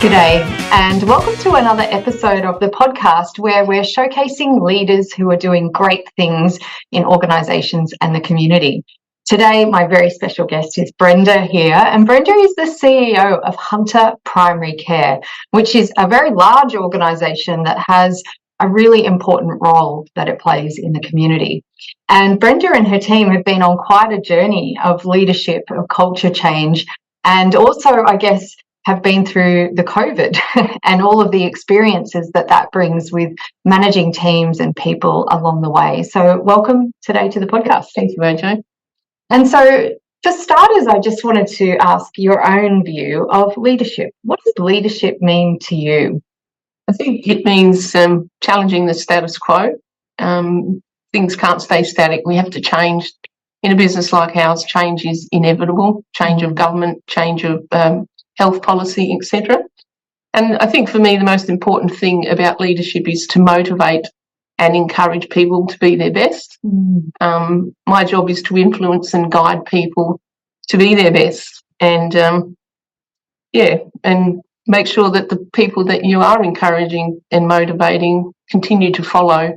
G'day, and welcome to another episode of the podcast where we're showcasing leaders who are doing great things in organisations and the community. Today, my very special guest is Brenda here, and Brenda is the CEO of Hunter Primary Care, which is a very large organisation that has a really important role that it plays in the community. And Brenda and her team have been on quite a journey of leadership, of culture change, and also, I guess, have been through the COVID and all of the experiences that brings with managing teams and people along the way. So welcome today to the podcast. Thank you, AJ. And so for starters, I just wanted to ask your own view of leadership. What does leadership mean to you? I think it means challenging the status quo. Things can't stay static. We have to change. In a business like ours, change is inevitable. Change of government, change of health policy, etc. And I think for me, the most important thing about leadership is to motivate and encourage people to be their best. My job is to influence and guide people to be their best, and and make sure that the people that you are encouraging and motivating continue to follow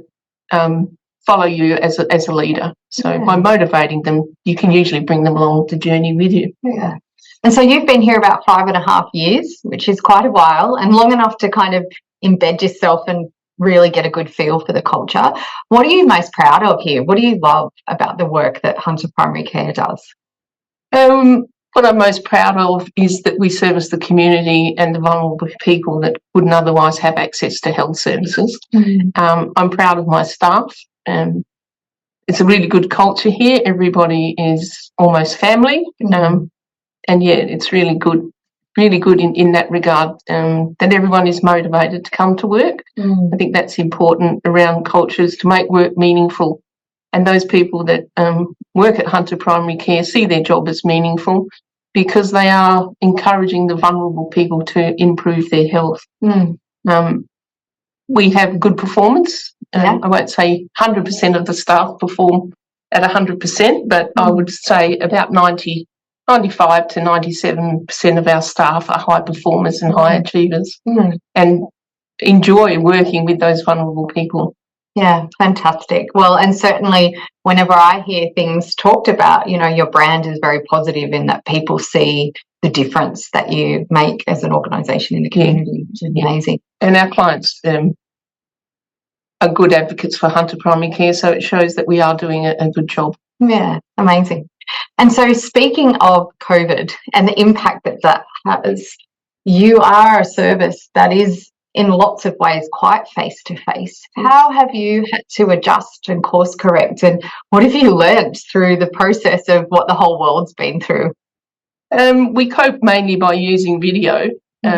you as a leader. So by motivating them, you can usually bring them along the journey with you. Yeah. And so you've been here about 5.5 years, which is quite a while, and long enough to kind of embed yourself and really get a good feel for the culture. What are you most proud of here? What do you love about the work that Hunter Primary Care does? What I'm most proud of is that we service the community and the vulnerable people that wouldn't otherwise have access to health services. I'm proud of my staff. It's a really good culture here. Everybody is almost family. And it's really good in that regard, that everyone is motivated to come to work. I think that's important around cultures, to make work meaningful. And those people that work at Hunter Primary Care see their job as meaningful because they are encouraging the vulnerable people to improve their health. We have good performance. I won't say 100% of the staff perform at 100%, but I would say about 95 to 97% of our staff are high performers and high achievers and enjoy working with those vulnerable people. Yeah, fantastic. Well, and certainly whenever I hear things talked about, your brand is very positive in that people see the difference that you make as an organisation in the community, which is amazing. And our clients are good advocates for Hunter Primary Care, so it shows that we are doing a good job. Yeah, amazing. And so speaking of COVID and the impact that has, you are a service that is in lots of ways quite face-to-face. How have you had to adjust and course correct, and what have you learned through the process of what the whole world's been through? We coped mainly by using video.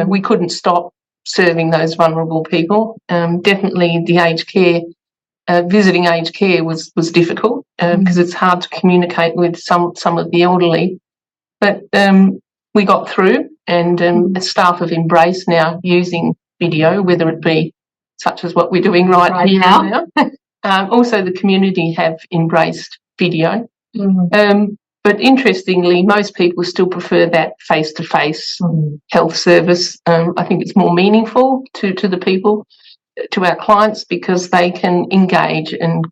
We couldn't stop serving those vulnerable people. Definitely the aged care, visiting aged care was difficult because it's hard to communicate with some of the elderly. But we got through, and the staff have embraced now using video, whether it be such as what we're doing right here now. Also, the community have embraced video. But interestingly, most people still prefer that face-to-face health service. I think it's more meaningful to the people, to our clients, because they can engage and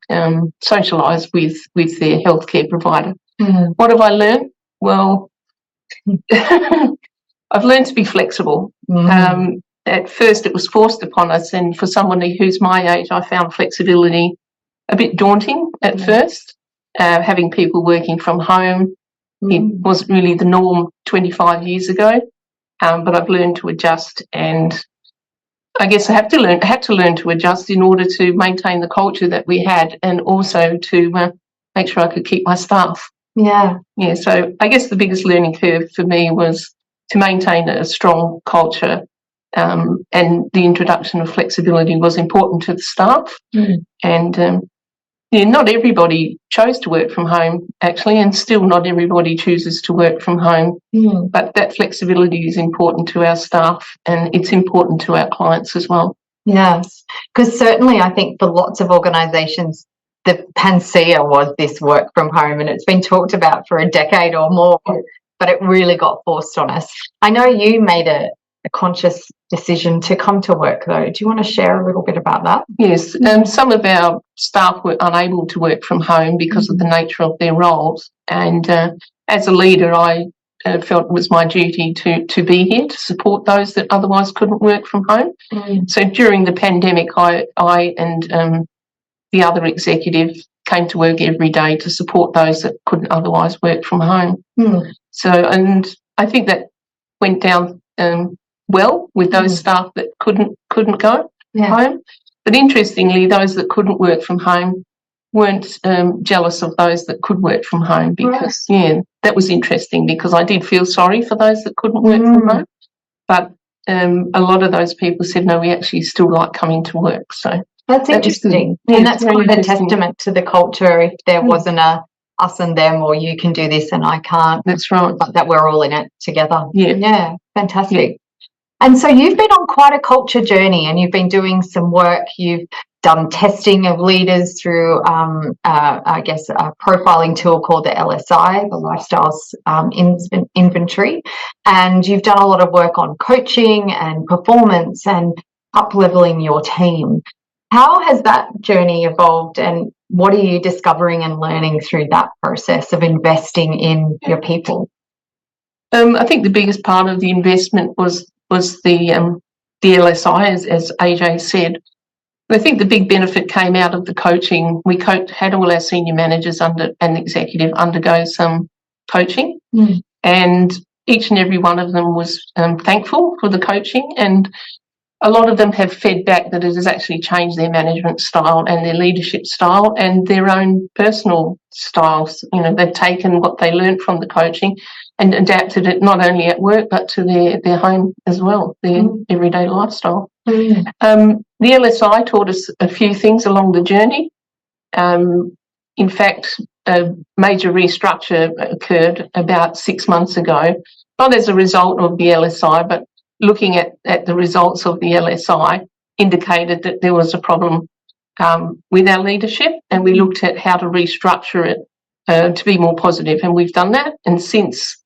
socialise with their healthcare provider. What have I learned? Well, I've learned to be flexible. At first, it was forced upon us, and for someone who's my age, I found flexibility a bit daunting at first. Having people working from home, it wasn't really the norm 25 years ago, but I've learned to adjust, and I guess I had to learn to adjust in order to maintain the culture that we had, and also to make sure I could keep my staff. So I guess the biggest learning curve for me was to maintain a strong culture, and the introduction of flexibility was important to the staff. And not everybody chose to work from home, actually, and still not everybody chooses to work from home. But that flexibility is important to our staff, and it's important to our clients as well. Yes, because certainly I think for lots of organisations, the panacea was this work from home, and it's been talked about for a decade or more, but it really got forced on us. I know you made a a conscious decision to come to work, though. Do you want to share a little bit about that? Yes, some of our staff were unable to work from home because of the nature of their roles. And as a leader, I felt it was my duty to be here to support those that otherwise couldn't work from home. So during the pandemic, I and the other executive came to work every day to support those that couldn't otherwise work from home. So, and I think that went down well with those staff that couldn't go home. But interestingly, those that couldn't work from home weren't jealous of those that could work from home, because that was interesting, because I did feel sorry for those that couldn't work from home, but a lot of those people said, no, we actually still like coming to work. So that's interesting. And that's kind of a testament to the culture. If there wasn't a us and them, or you can do this and I can't. That's right. But that we're all in it together. Yeah. Fantastic. Yeah. And so you've been on quite a culture journey, and you've been doing some work. You've done testing of leaders through, I guess, a profiling tool called the LSI, the Lifestyles Inventory. And you've done a lot of work on coaching and performance and up-leveling your team. How has that journey evolved, and what are you discovering and learning through that process of investing in your people? I think the biggest part of the investment was the LSI, as AJ said. I think the big benefit came out of the coaching. We had all our senior managers and executive undergo some coaching, and each and every one of them was thankful for the coaching, and a lot of them have fed back that it has actually changed their management style and their leadership style and their own personal styles. You know, they've taken what they learned from the coaching and adapted it not only at work but to their home as well, their everyday lifestyle. The LSI taught us a few things along the journey. In fact, a major restructure occurred about 6 months ago, not as a result of the LSI, but looking at the results of the LSI indicated that there was a problem with our leadership, and we looked at how to restructure it to be more positive, and we've done that. And since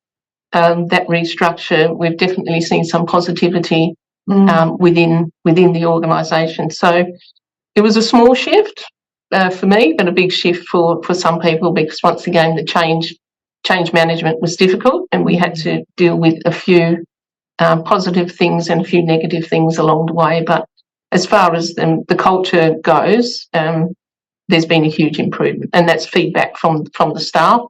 that restructure, we've definitely seen some positivity within the organisation. So it was a small shift for me, but a big shift for some people, because once again the change management was difficult, and we had to deal with a few positive things and a few negative things along the way. But as far as the culture goes, there's been a huge improvement, and that's feedback from the staff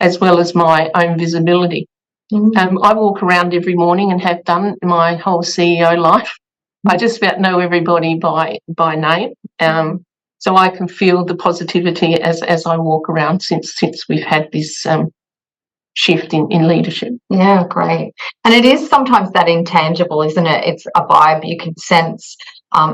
as well as my own visibility. I walk around every morning, and have done my whole CEO life. I just about know everybody by name, so I can feel the positivity as I walk around since we've had this shift in leadership. Yeah, great. And it is sometimes that intangible, isn't it? It's a vibe you can sense.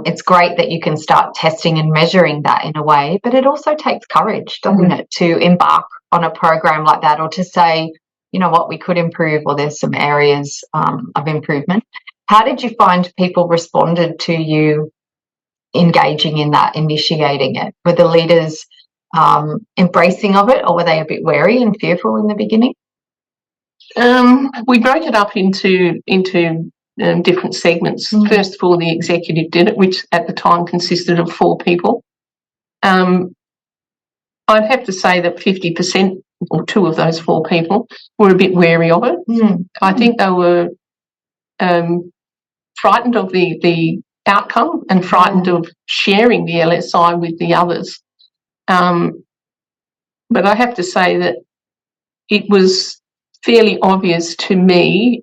It's great that you can start testing and measuring that in a way, but it also takes courage, doesn't it, to embark on a program like that, or to say, you know what, we could improve, or there's some areas of improvement. How did you find people responded to you engaging in that, initiating it? Were the leaders embracing of it, or were they a bit wary and fearful in the beginning? We broke it up into different segments. First of all, the executive did it, which at the time consisted of 4 people. I'd have to say that 50%, or 2 of those 4 people, were a bit wary of it. I think they were frightened of the outcome and frightened of sharing the LSI with the others. But I have to say that it was fairly obvious to me,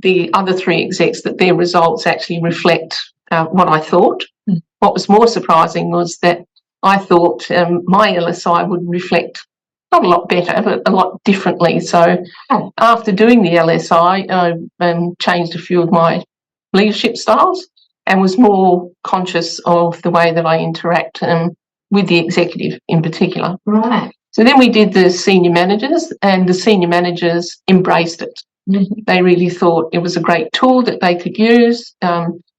the other 3 execs, that their results actually reflect what I thought. What was more surprising was that I thought my LSI would reflect not a lot better, but a lot differently. So after doing the LSI, I changed a few of my leadership styles and was more conscious of the way that I interact with the executive in particular. Right. So then we did the senior managers, and the senior managers embraced it. They really thought it was a great tool that they could use,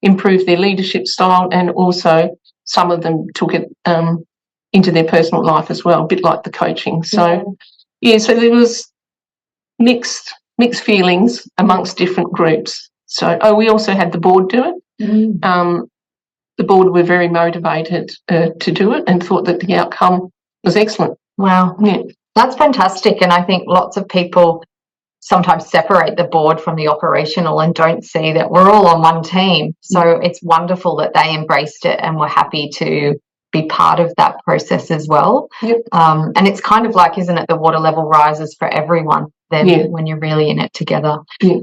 improve their leadership style, and also some of them took it into their personal life as well, a bit like the coaching. So, so there was mixed feelings amongst different groups. So, we also had the board do it. The board were very motivated to do it and thought that the outcome was excellent. Wow. Yeah. That's fantastic. And I think lots of people sometimes separate the board from the operational and don't see that we're all on one team. So it's wonderful that they embraced it and were happy to be part of that process as well. Yep. And it's kind of like, isn't it, the water level rises for everyone then when you're really in it together. Yeah.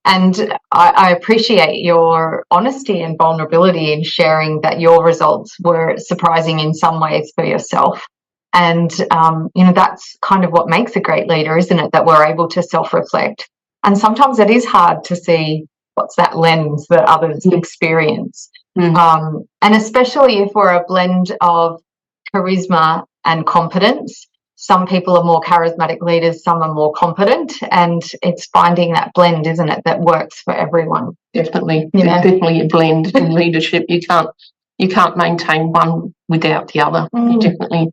And I appreciate your honesty and vulnerability in sharing that your results were surprising in some ways for yourself. And, that's kind of what makes a great leader, isn't it? That we're able to self-reflect. And sometimes it is hard to see what's that lens that others experience. And especially if we're a blend of charisma and competence. Some people are more charismatic leaders, some are more competent, and it's finding that blend, isn't it, that works for everyone. Definitely. Definitely a blend in leadership. You can't maintain one without the other. Definitely.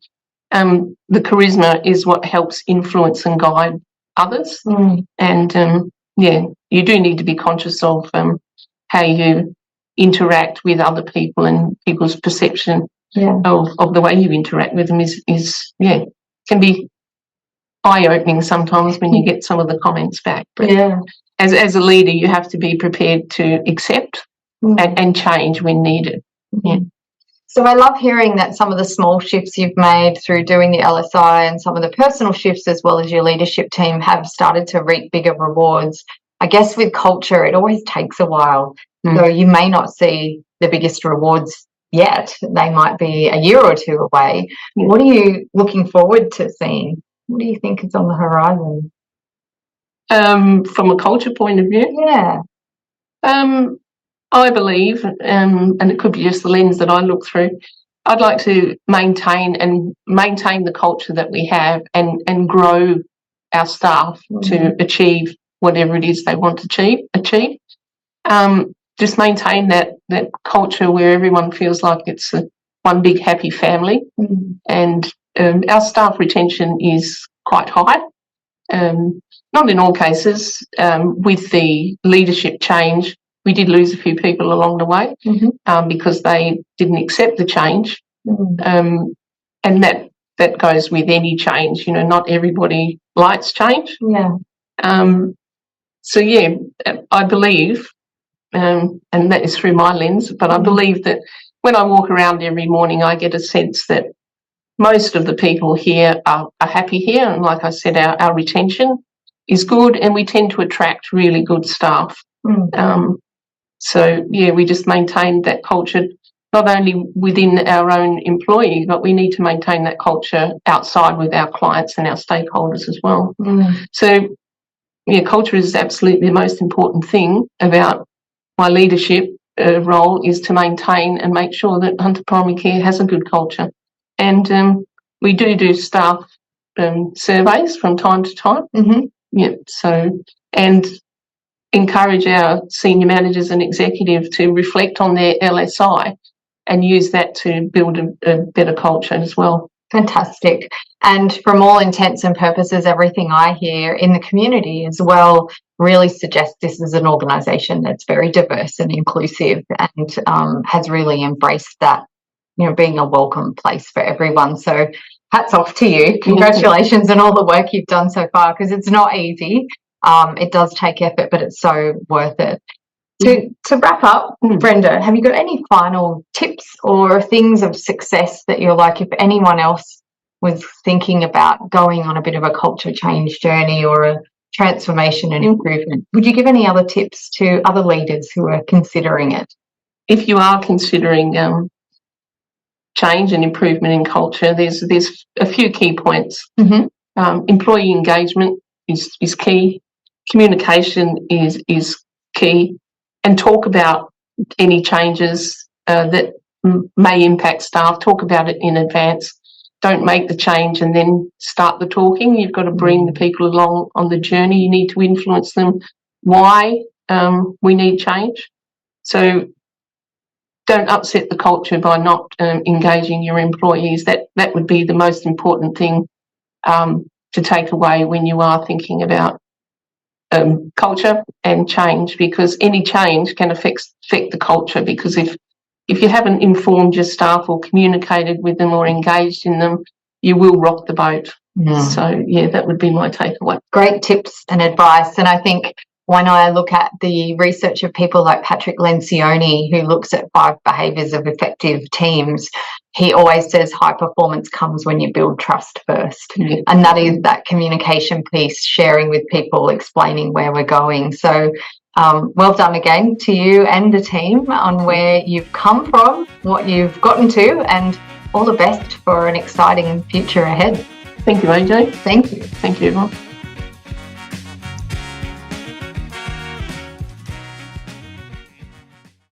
The charisma is what helps influence and guide others. And you do need to be conscious of how you interact with other people, and people's perception of the way you interact with them is can be eye-opening sometimes when you get some of the comments back. But as a leader, you have to be prepared to accept and change when needed. So I love hearing that some of the small shifts you've made through doing the LSI and some of the personal shifts as well as your leadership team have started to reap bigger rewards. I guess with culture, it always takes a while. So you may not see the biggest rewards yet. They might be a year or two away. What are you looking forward to seeing? What do you think is on the horizon? From a culture point of view? Yeah. I believe, and it could be just the lens that I look through, I'd like to maintain the culture that we have and grow our staff to achieve whatever it is they want to achieve. Just maintain that culture where everyone feels like it's one big happy family. And our staff retention is quite high. Not in all cases. With the leadership change, we did lose a few people along the way because they didn't accept the change. And that goes with any change. Not everybody likes change. I believe, and that is through my lens, but I believe that when I walk around every morning, I get a sense that most of the people here are happy here. And like I said, our retention is good, and we tend to attract really good staff. We just maintain that culture, not only within our own employees, but we need to maintain that culture outside with our clients and our stakeholders as well. So, culture is absolutely the most important thing about my leadership role, is to maintain and make sure that Hunter Primary Care has a good culture. And we do staff surveys from time to time. And encourage our senior managers and executive to reflect on their LSI and use that to build a better culture as well. Fantastic. And from all intents and purposes, everything I hear in the community as well really suggests this is an organisation that's very diverse and inclusive and has really embraced that, being a welcome place for everyone. So hats off to you. Congratulations on all the work you've done so far, because it's not easy. It does take effort, but it's so worth it. To wrap up, Brenda, have you got any final tips or things of success that you're like, if anyone else was thinking about going on a bit of a culture change journey or a transformation and improvement, would you give any other tips to other leaders who are considering it? If you are considering change and improvement in culture, there's a few key points. Employee engagement is key. Communication is key. And talk about any changes that may impact staff. Talk about it in advance. Don't make the change and then start the talking. You've got to bring the people along on the journey. You need to influence them why we need change. So don't upset the culture by not engaging your employees. That would be the most important thing to take away when you are thinking about culture and change, because any change can affect the culture, because if you haven't informed your staff or communicated with them or engaged in them, you will rock the boat. So, that would be my takeaway. Great tips and advice. And I think when I look at the research of people like Patrick Lencioni, who looks at 5 behaviours of effective teams, he always says high performance comes when you build trust first. And that is that communication piece, sharing with people, explaining where we're going. So well done again to you and the team on where you've come from, what you've gotten to, and all the best for an exciting future ahead. Thank you, AJ. Thank you. Thank you, everyone.